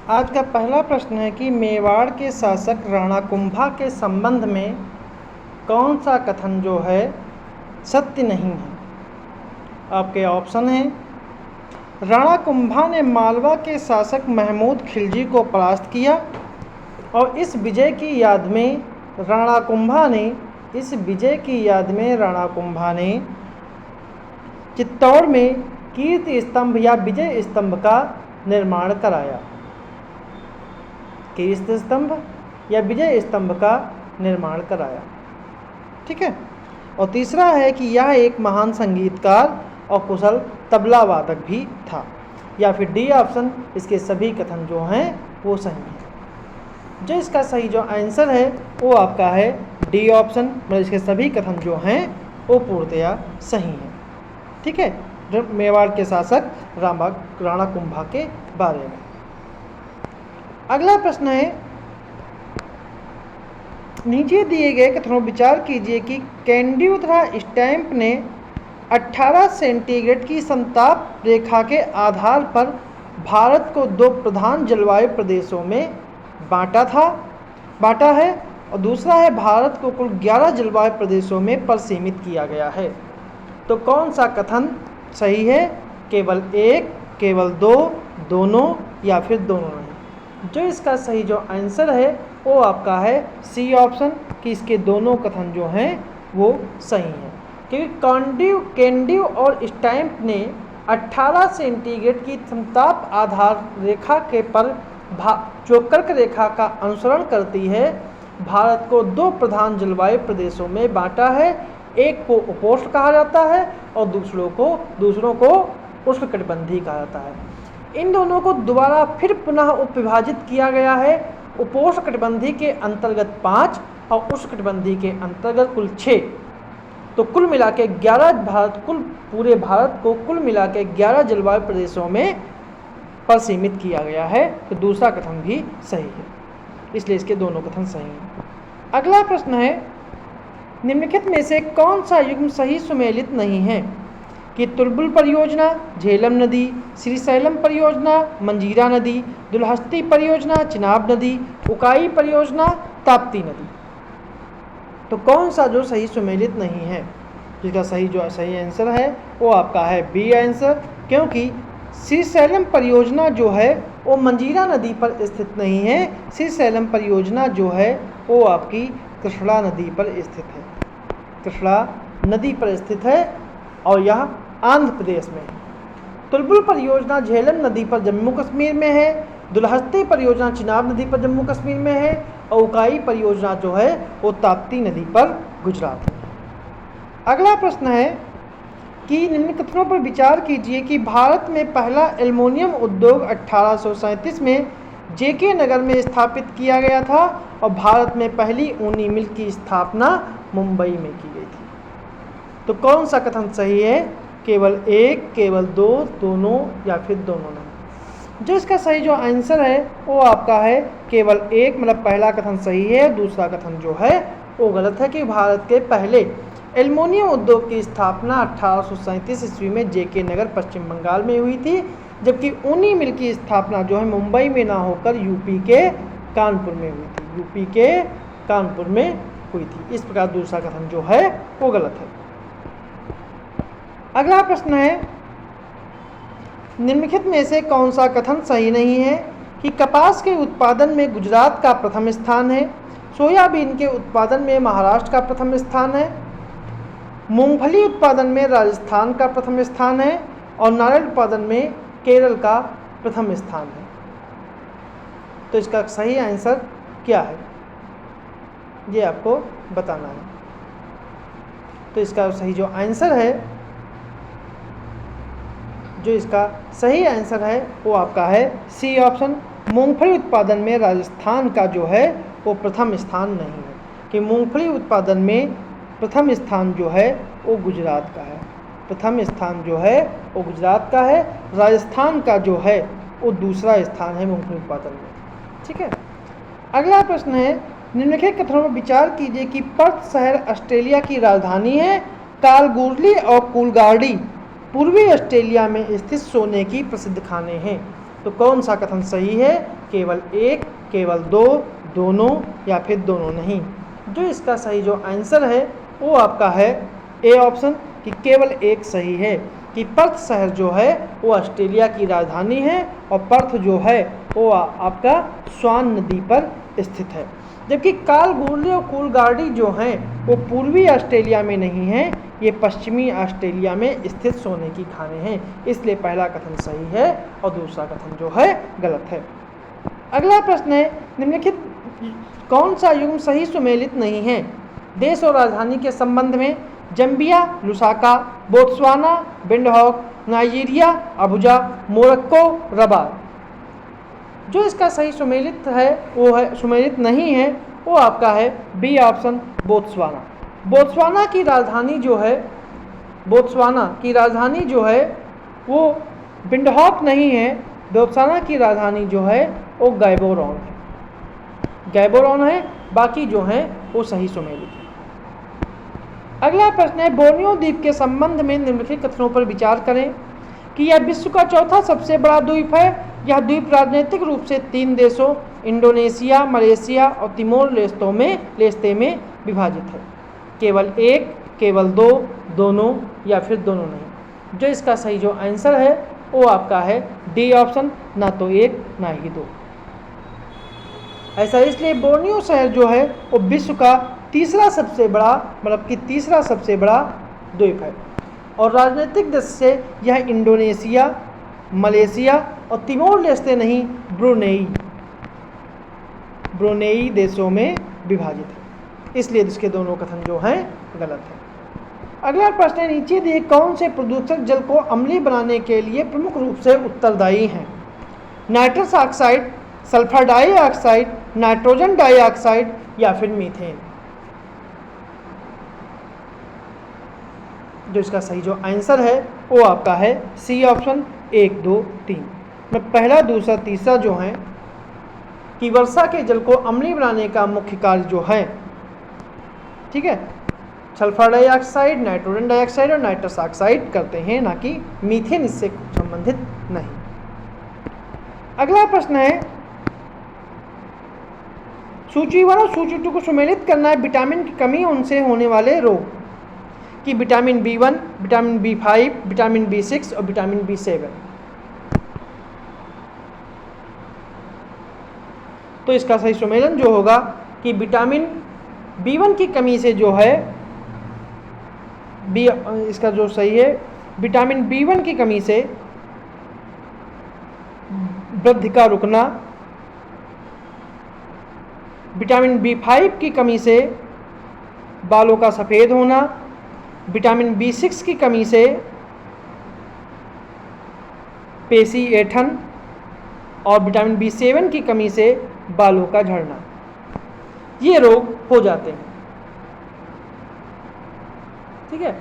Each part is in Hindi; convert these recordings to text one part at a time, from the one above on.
आज का पहला प्रश्न है कि मेवाड़ के शासक राणा कुंभा के संबंध में कौन सा कथन जो है सत्य नहीं है। आपके ऑप्शन हैं, राणा कुंभा ने मालवा के शासक महमूद खिलजी को परास्त किया और इस विजय की याद में राणा कुंभा ने चित्तौड़ में कीर्ति स्तंभ या विजय स्तंभ का निर्माण कराया। कीर्ति स्तंभ या विजय स्तंभ का निर्माण कराया। ठीक है। और तीसरा है कि यह एक महान संगीतकार और कुशल तबला वादक भी था। या फिर डी ऑप्शन, इसके सभी कथन जो हैं वो सही हैं। जो इसका सही जो आंसर है वो आपका है डी ऑप्शन, मतलब इसके सभी कथन जो हैं वो पूर्णतया सही हैं। ठीक है, मेवाड़ के शासक राणा कुंभा के बारे में। अगला प्रश्न है, नीचे दिए गए कथनों पर विचार कीजिए कि कैंड्यू तथा स्टैम्प ने 18 सेंटीग्रेड की समताप रेखा के आधार पर भारत को दो प्रधान जलवायु प्रदेशों में बांटा है और दूसरा है भारत को कुल 11 जलवायु प्रदेशों में परिसीमित किया गया है। तो कौन सा कथन सही है? केवल एक, केवल दो, दोनों या फिर दोनों नहीं। जो इसका सही जो आंसर है वो आपका है सी ऑप्शन, कि इसके दोनों कथन जो हैं वो सही हैं। क्योंकि कैंड्यू और स्टैम्प ने 18 सेंटीग्रेड की समताप आधार रेखा के पर जो कर्क रेखा का अनुसरण करती है, भारत को दो प्रधान जलवायु प्रदेशों में बांटा है। एक को उपोष्ण कहा जाता है और दूसरों को उष्णकटिबंधीय कहा जाता है। इन दोनों को दोबारा फिर पुनः उपविभाजित किया गया है। उपोष्णकटिबंधीय के अंतर्गत 5 और उष्णकटिबंधीय के अंतर्गत कुल 6। तो कुल मिला के 11 पूरे भारत को कुल मिला के 11 जलवायु प्रदेशों में परिसीमित किया गया है। तो दूसरा कथन भी सही है, इसलिए इसके दोनों कथन सही हैं। अगला प्रश्न है, निम्नलिखित में से कौन सा युग्म सही सुमेलित नहीं है? कि तुलबुल परियोजना, झेलम नदी, श्रीशैलम परियोजना, मंजीरा नदी, दुलहस्ती परियोजना, चिनाब नदी, उकाई परियोजना, ताप्ती नदी। तो कौन सा जो सही सुमेलित नहीं है? जिसका सही आंसर है वो आपका है बी आंसर, क्योंकि श्रीशैलम परियोजना जो है वो मंजीरा नदी पर स्थित नहीं है। श्रीशैलम परियोजना जो है वो आपकी कृष्णा नदी पर स्थित है। कृष्णा नदी पर स्थित है और यह आंध्र प्रदेश में है। तुलबुल परियोजना झेलम नदी पर जम्मू कश्मीर में है। दुलहस्ती परियोजना चिनाब नदी पर जम्मू कश्मीर में है और उकाई परियोजना जो है वो ताप्ती नदी पर गुजरात में। अगला प्रश्न है कि निम्न कथनों पर विचार कीजिए कि भारत में पहला एल्युमिनियम उद्योग 1837 में जेके नगर में स्थापित किया गया था और भारत में पहली ऊनी मिल की स्थापना मुंबई में की गई थी। तो कौन सा कथन सही है? केवल एक, केवल दो, दोनों या फिर दोनों नहीं। जो इसका सही जो आंसर है वो आपका है केवल एक, मतलब पहला कथन सही है, दूसरा कथन जो है वो गलत है। कि भारत के पहले एल्युमिनियम उद्योग की स्थापना 1837 ईस्वी में जेके नगर पश्चिम बंगाल में हुई थी, जबकि ऊनी मिल की स्थापना जो है मुंबई में ना होकर यूपी के कानपुर में हुई थी। यूपी के कानपुर में हुई थी। इस प्रकार दूसरा कथन जो है वो गलत है। अगला प्रश्न है, निम्नलिखित में से कौन सा कथन सही नहीं है? कि कपास के उत्पादन में गुजरात का प्रथम स्थान है, सोयाबीन के उत्पादन में महाराष्ट्र का प्रथम स्थान है, मूंगफली उत्पादन में राजस्थान का प्रथम स्थान है और नारियल उत्पादन में केरल का प्रथम स्थान है। तो इसका सही आंसर क्या है ये आपको बताना है। तो इसका सही जो आंसर है वो आपका है सी ऑप्शन। मूंगफली उत्पादन में राजस्थान का जो है वो प्रथम स्थान नहीं है। कि मूंगफली उत्पादन में प्रथम स्थान जो है वो गुजरात का है। प्रथम स्थान जो है वो गुजरात का है। राजस्थान का जो है वो दूसरा स्थान है मूंगफली उत्पादन में। ठीक है। अगला प्रश्न है, निम्नलिखित कथनों पर विचार कीजिए कि पर्थ शहर ऑस्ट्रेलिया की राजधानी है। कालगुरली और कूलगार्डी पूर्वी ऑस्ट्रेलिया में स्थित सोने की प्रसिद्ध खाने हैं। तो कौन सा कथन सही है केवल एक, केवल दो, दोनों या फिर दोनों नहीं। जो इसका सही जो आंसर है वो आपका है ए ऑप्शन कि केवल एक सही है कि पर्थ शहर जो है वो ऑस्ट्रेलिया की राजधानी है और पर्थ जो है वो आपका स्वान नदी पर स्थित है। जबकि कालगोरले और कूलगार्डी जो हैं वो पूर्वी ऑस्ट्रेलिया में नहीं हैं, ये पश्चिमी ऑस्ट्रेलिया में स्थित सोने की खानें हैं। इसलिए पहला कथन सही है और दूसरा कथन जो है गलत है। अगला प्रश्न है, निम्नलिखित कौन सा युग्म सही सुमेलित नहीं है? देश और राजधानी के संबंध में Zambia, Lusaka, Botswana, Windhoek, Nigeria, Abuja, Morocco, Rabat. जो इसका सही सुमेलित है वो है, सुमेलित नहीं है वो आपका है बी ऑप्शन बोत्सवाना। बोत्सवाना की राजधानी जो है वो विंडहॉक नहीं है। बोत्सवाना की राजधानी जो है वो गैबोरोन है। बाकी जो है वो सही सुमेलित है। अगला प्रश्न है, बोर्नियो द्वीप के संबंध में निम्नलिखित कथनों पर विचार करें कि यह विश्व का चौथा सबसे बड़ा द्वीप है। यह द्वीप राजनीतिक रूप से 3 देशों इंडोनेशिया, मलेशिया और तिमोर लेस्ते में विभाजित है। केवल एक, केवल दो, दोनों या फिर दोनों नहीं। जो इसका सही जो आंसर है वो आपका है डी ऑप्शन, ना तो एक ना ही दो। ऐसा इसलिए बोर्नियो शहर जो है वो विश्व का तीसरा सबसे बड़ा द्वीप है और राजनीतिक दृष्टि से यह इंडोनेशिया, मलेशिया और तिमोर लेस्ते नहीं ब्रुनेई देशों में विभाजित है। इसलिए इसके दोनों कथन जो हैं गलत है। अगला प्रश्न है, नीचे दिए कौन से प्रदूषक जल को अम्लीय बनाने के लिए प्रमुख रूप से उत्तरदायी हैं? Nitrous oxide, sulphur dioxide, nitrogen dioxide या फिर मीथेन। जो इसका सही जो आंसर है वो आपका है सी ऑप्शन 1, 2, 3। में पहला, दूसरा, तीसरा जो है कि वर्षा के जल को अम्लीय बनाने का मुख्य कार्य जो है, ठीक है, सल्फर डाइऑक्साइड, नाइट्रोजन डाइऑक्साइड और नाइट्रस ऑक्साइड करते हैं, ना कि मीथेन इससे संबंधित नहीं। अगला प्रश्न है, सूची 1 और सूची 2 को सुमेलित करना है। विटामिन की कमी उनसे होने वाले रोग कि vitamin B1, vitamin B5, vitamin B6 और विटामिन B7। तो इसका सही सुमेलन जो होगा कि विटामिन B1 की कमी से जो है इसका जो सही है, विटामिन B1 की कमी से वृद्धि का रुकना, विटामिन B5 की कमी से बालों का सफ़ेद होना, विटामिन B6 की कमी से पेशी ऐंठन और विटामिन B7 की कमी से बालों का झड़ना, ये रोग हो जाते हैं। ठीक है,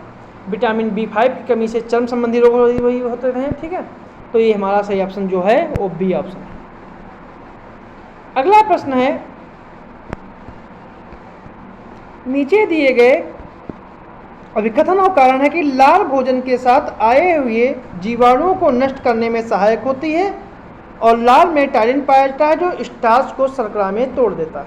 विटामिन B5 की कमी से चर्म संबंधी रोग वही होते हैं। ठीक है, तो ये हमारा सही ऑप्शन जो है वो बी ऑप्शन है। अगला प्रश्न है, नीचे दिए गए अभिकथन और कारण है कि लाल भोजन के साथ आए हुए जीवाणुओं को नष्ट करने में सहायक होती है और लाल में टायलिन पाया जाता है जो स्टार्च को शर्करा में तोड़ देता है।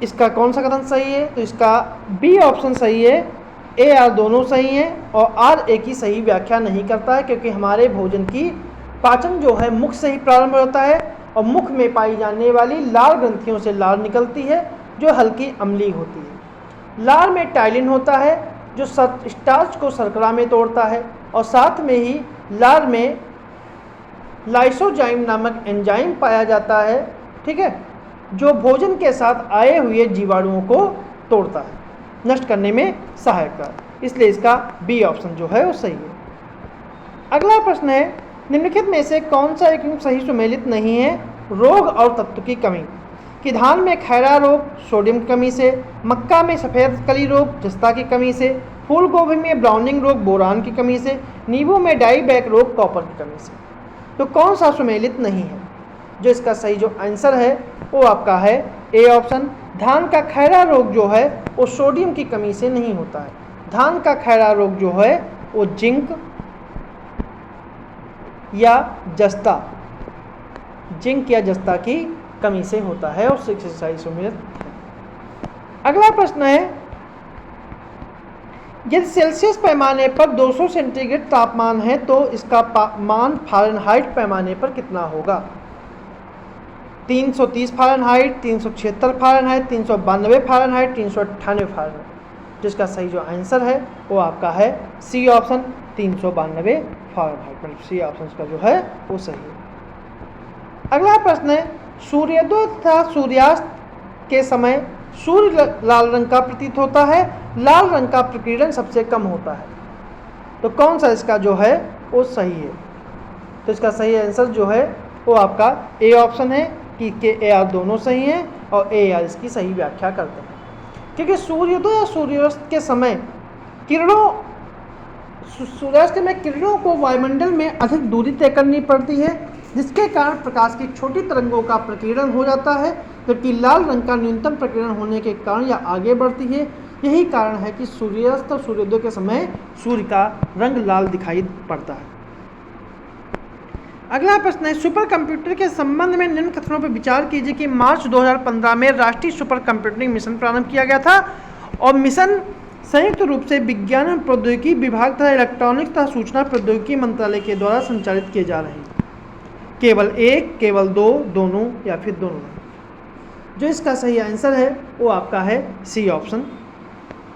इसका कौन सा कथन सही है? तो इसका बी ऑप्शन सही है। ए आर दोनों सही हैं और आर ए की सही व्याख्या नहीं करता है, क्योंकि हमारे भोजन की पाचन जो है मुख से ही प्रारंभ होता है और मुख में पाई जाने वाली लाल ग्रंथियों से लाल निकलती है जो हल्की अम्लीय होती है। लाल में टायलिन होता है जो स्टार्च को शर्करा में तोड़ता है और साथ में ही लाल में लाइसोजाइम नामक एंजाइम पाया जाता है, ठीक है, जो भोजन के साथ आए हुए जीवाणुओं को तोड़ता है, नष्ट करने में सहायक है। इसलिए इसका बी ऑप्शन जो है वो सही है। अगला प्रश्न है, निम्नलिखित में से कौन सा एक सही सुमेलित नहीं है? रोग और तत्व की कमी कि धान में खैरा रोग सोडियम की कमी से, मक्का में सफ़ेद कली रोग जस्ता की कमी से, फूल गोभी में ब्राउनिंग रोग बोरान की कमी से, नींबू में डाईबैक रोग कॉपर की कमी से। तो कौन सा सुमेलित नहीं है? जो इसका सही जो आंसर है वो आपका है ए ऑप्शन। धान का खैरा रोग जो है वो सोडियम की कमी से नहीं होता है। धान का खैरा रोग जो है वो जिंक या जस्ता जिंक या जस्ता की कमी से होता है और 6 एक्सरसाइज में। अगला प्रश्न है, यदि सेल्सियस पैमाने पर 200 सेंटीग्रेड तापमान है तो इसका मान फ़ारेनहाइट पैमाने पर कितना होगा? 330 फ़ारेनहाइट, 376 फ़ारेनहाइट, 392 फ़ारेनहाइट, 398 फ़ारेनहाइट। जिसका सही जो आंसर है वो आपका है सी ऑप्शन 392 फ़ारेनहाइट, मतलब सी ऑप्शन का जो है वो सही है। अगला प्रश्न है, सूर्योदय तथा सूर्यास्त के समय सूर्य लाल रंग का प्रतीत होता है, लाल रंग का प्रकीर्णन सबसे कम होता है, तो कौन सा इसका जो है वो सही है? तो इसका सही आंसर जो है वो आपका ए ऑप्शन है कि के ए आर दोनों सही हैं और ए आर इसकी सही व्याख्या करते हैं। क्योंकि सूर्योदय और सूर्यास्त के समय किरणों सूर्यास्त में किरणों को वायुमंडल में अधिक दूरी तय करनी पड़ती है, जिसके कारण प्रकाश की छोटी तरंगों का प्रकीर्णन हो जाता है, जबकि लाल रंग का न्यूनतम प्रकीर्णन होने के कारण यह आगे बढ़ती है। यही कारण है कि सूर्यास्त और सूर्योदय के समय सूर्य का रंग लाल दिखाई पड़ता है। अगला प्रश्न है, सुपर कंप्यूटर के संबंध में निम्न कथनों पर विचार कीजिए कि मार्च 2015 में राष्ट्रीय सुपर कंप्यूटिंग मिशन प्रारंभ किया गया था और मिशन संयुक्त रूप से विज्ञान एवं प्रौद्योगिकी विभाग तथा इलेक्ट्रॉनिक्स तथा सूचना प्रौद्योगिकी मंत्रालय के द्वारा संचालित किए जा रहे हैं। केवल एक, केवल दो, दोनों या फिर दोनों? जो इसका सही आंसर है वो आपका है सी ऑप्शन,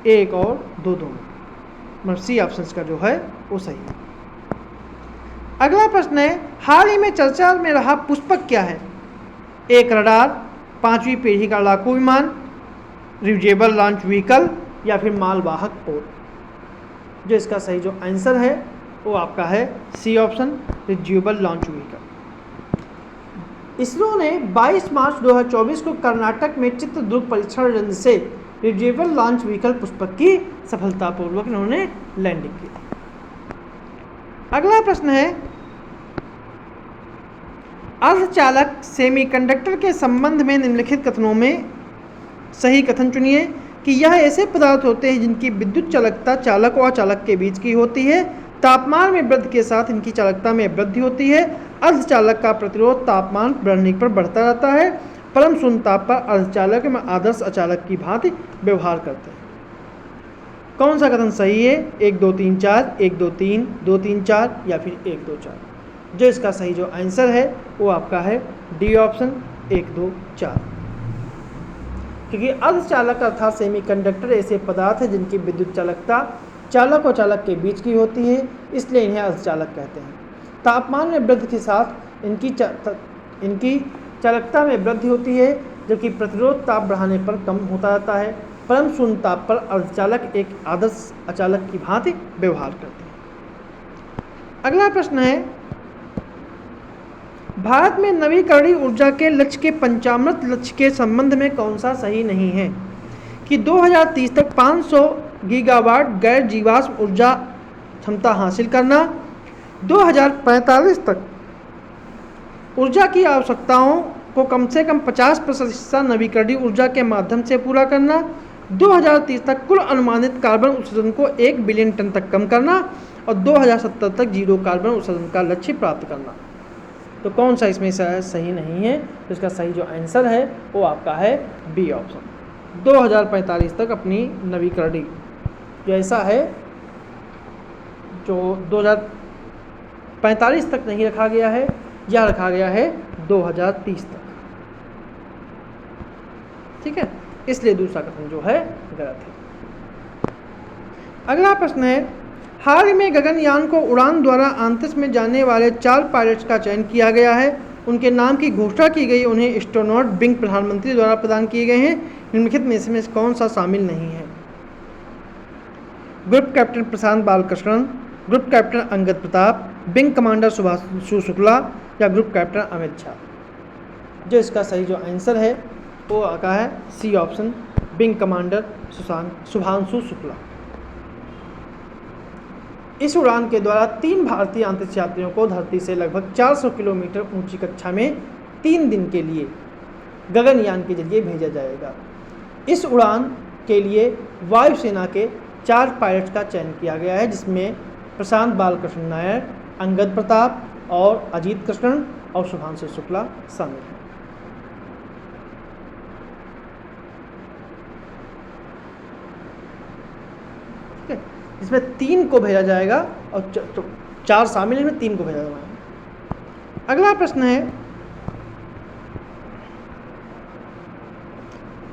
एक और दो दोनों, मतलब सी ऑप्शन का जो है वो सही है। अगला प्रश्न है, हाल ही में चर्चा में रहा पुष्पक क्या है? एक रडार, 5वीं पीढ़ी का लड़ाकू विमान, रियूजेबल लॉन्च व्हीकल या फिर मालवाहक पोत? जो इसका सही जो आंसर है वो आपका है C option, reusable launch vehicle. ISRO ने 22 मार्च 2024 को कर्नाटक में चित्रदुर्ग परीक्षण रन से रियूजेबल लॉन्च व्हीकल पुष्पक की सफलतापूर्वक इन्होंने लैंडिंग की थी। अगला प्रश्न है, अर्धचालक सेमीकंडक्टर के संबंध में निम्नलिखित कथनों में सही कथन चुनिए कि यह ऐसे पदार्थ होते हैं जिनकी विद्युत चालकता चालक और अचालक के बीच की होती है, तापमान में वृद्धि के साथ इनकी चालकता में वृद्धि होती है, अर्धचालक का प्रतिरोध तापमान बढ़ने पर बढ़ता रहता है, परम शून्य ताप पर अर्धचालक में आदर्श अचालक की भांति व्यवहार करते हैं। कौन सा कथन सही है? 1 2 3 4, 1 2 3, 2 3 4 या फिर 1 2 4? जो इसका सही जो आंसर है वो आपका है डी ऑप्शन, 1 2 4। क्योंकि अर्धचालक अर्थात सेमीकंडक्टर ऐसे पदार्थ हैं जिनकी विद्युत चालकता चालक और चालक के बीच की होती है, इसलिए इन्हें अर्धचालक कहते हैं। तापमान में वृद्धि के साथ इनकी चालकता में वृद्धि होती है, जबकि प्रतिरोध ताप बढ़ाने पर कम होता रहता है। परम शून्य ताप पर अर्धचालक एक आदर्श अचालक की भांति व्यवहार करते हैं। अगला प्रश्न है, भारत में नवीकरणीय ऊर्जा के लक्ष्य के पंचामृत लक्ष्य के संबंध में कौन सा सही नहीं है? कि 2030 तक 500 गीगावाट गैर जीवाश्म ऊर्जा क्षमता हासिल करना, 2045 तक ऊर्जा की आवश्यकताओं को कम से कम 50% हिस्सा नवीकरणीय ऊर्जा के माध्यम से पूरा करना, 2030 तक कुल अनुमानित कार्बन उत्सर्जन को 1 बिलियन टन तक कम करना और 2070 तक जीरो कार्बन उत्सर्जन का लक्ष्य प्राप्त करना। तो कौन सा इसमें सही नहीं है? तो इसका सही जो आंसर है वो आपका है बी ऑप्शन, 2045 तक अपनी नवीकरणीय जो ऐसा है जो 2045 तक नहीं रखा गया है, यह रखा गया है 2030 तक। ठीक है, इसलिए दूसरा कथन जो है गलत है। अगला प्रश्न है, हाल ही में गगनयान को उड़ान द्वारा अंतरिक्ष में जाने वाले 4 पायलट्स का चयन किया गया है। उनके नाम की घोषणा की गई, उन्हें एस्ट्रोनॉट विंग प्रधानमंत्री द्वारा प्रदान किए गए हैं। निम्नलिखित में से कौन सा शामिल नहीं है? Group captain Prashant Balakrishnan, group captain Angad Pratap, wing commander सुभाषु शुक्ला या ग्रुप कैप्टन अमित झा? जो इसका सही जो आंसर है वो आता है C option, wing commander Shubhanshu Shukla. इस उड़ान के द्वारा 3 भारतीय अंतरिक्ष यात्रियों को धरती से लगभग 400 किलोमीटर ऊंची कक्षा में 3 दिन के लिए गगनयान के जरिए भेजा जाएगा। इस उड़ान के लिए वायुसेना के 4 पायलट्स का चयन किया गया है, जिसमें प्रशांत बालकृष्ण नायर, अंगद प्रताप और अजीत कृष्णन और शुभांशु शुक्ला शामिल हैं। ठीक है, इसमें 3 को भेजा जाएगा और 4 शामिल हैं, 3 को भेजा जाएगा। अगला प्रश्न है,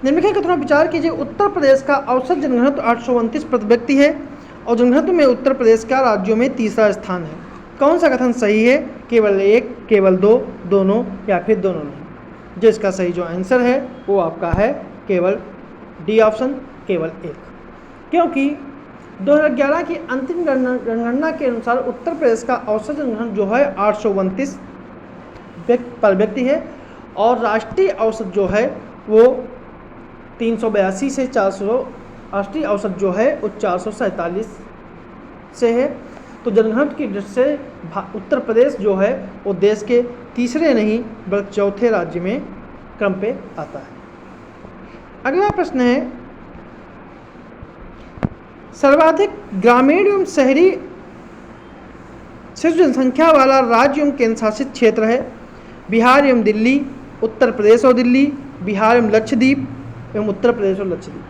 निम्नलिखित कथनों पर विचार कीजिए। उत्तर प्रदेश का औसत जनघनत्व 829 प्रति व्यक्ति है और जनघनत्व में उत्तर प्रदेश का राज्यों में तीसरा स्थान है। कौन सा कथन सही है? केवल 1, केवल 2, दोनों या फिर दोनों नहीं। जो इसका सही जो आंसर है वो आपका है केवल डी ऑप्शन, केवल 1। क्योंकि 2011 की अंतिम जनगणना के अनुसार उत्तर प्रदेश का औसत जनघनत्व जो है 829 पर व्यक्ति है और राष्ट्रीय औसत जो है वो 382 से 400, राष्ट्रीय औसत जो है वो 447 से है। तो जनघनत्व की दृष्टि से उत्तर प्रदेश जो है वो देश के तीसरे नहीं बल्कि चौथे राज्य में क्रम पे आता है। अगला प्रश्न है, सर्वाधिक ग्रामीण एवं शहरी शिशु जनसंख्या वाला राज्य एवं केंद्र शासित क्षेत्र है बिहार एवं दिल्ली, उत्तर प्रदेश और दिल्ली, बिहार एवं लक्षद्वीप एवं उत्तर प्रदेश और लक्षद्वीप।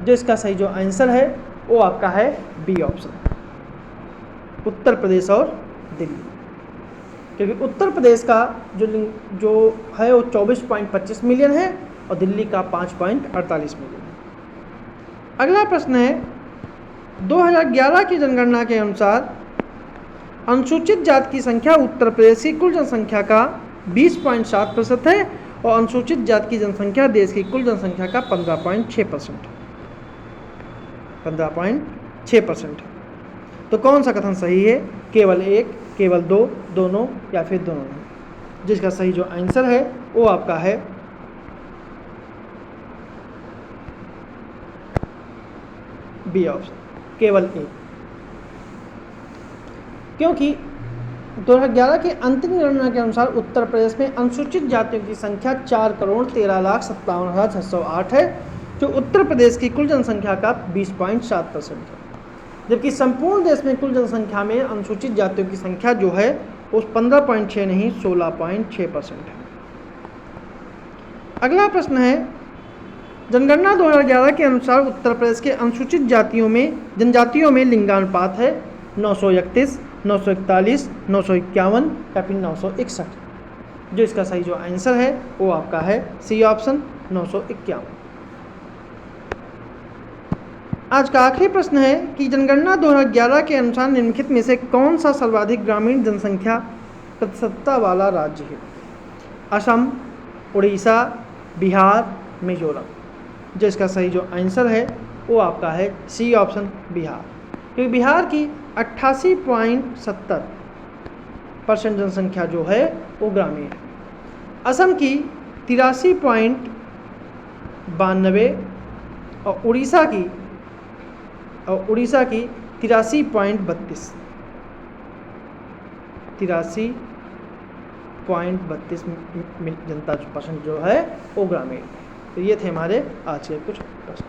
जो इसका सही जो आंसर है वो आपका है बी ऑप्शन, उत्तर प्रदेश और दिल्ली। क्योंकि उत्तर प्रदेश का जो है वो 24.25 मिलियन है और दिल्ली का 5.48 मिलियन है। अगला प्रश्न है, 2011 की जनगणना के अनुसार अनुसूचित जाति की संख्या उत्तर प्रदेश की कुल जनसंख्या का 20.7% है और अनुसूचित जाति की जनसंख्या देश की कुल जनसंख्या का 15.6% है। तो कौन सा कथन सही है? केवल 1, केवल 2, दोनों या फिर दोनों नहीं। जिसका सही जो आंसर है वो आपका है बी ऑप्शन, केवल 1। क्योंकि 2011 के अंतिम गणना के अनुसार उत्तर प्रदेश में अनुसूचित जातियों की संख्या 4,13,57,608 है, जो उत्तर प्रदेश की कुल जनसंख्या का 20.7% है। जबकि संपूर्ण देश में कुल जनसंख्या में अनुसूचित जातियों की संख्या जो है उस 15.6 नहीं 16.6% है। अगला प्रश्न है, जनगणना 2011 के अनुसार उत्तर प्रदेश के अनुसूचित जनजातियों में लिंगानुपात है 931, 941, 951 या फिर 961। जो इसका सही जो आंसर है वो आपका है सी ऑप्शन, 951। आज का आखिरी प्रश्न है कि जनगणना 2011 के अनुसार निम्नलिखित में से कौन सा सर्वाधिक ग्रामीण जनसंख्या प्रतिशतता वाला राज्य है? असम, उड़ीसा, बिहार, मिजोरम। जो इसका सही जो आंसर है वो आपका है सी ऑप्शन, बिहार। क्योंकि बिहार की 88.70% जनसंख्या जो है वो ग्रामीण है। असम की 83.92 और उड़ीसा की 83.32 जनता % जो है वो ग्रामीण। तो ये थे हमारे आज के कुछ प्रश्न।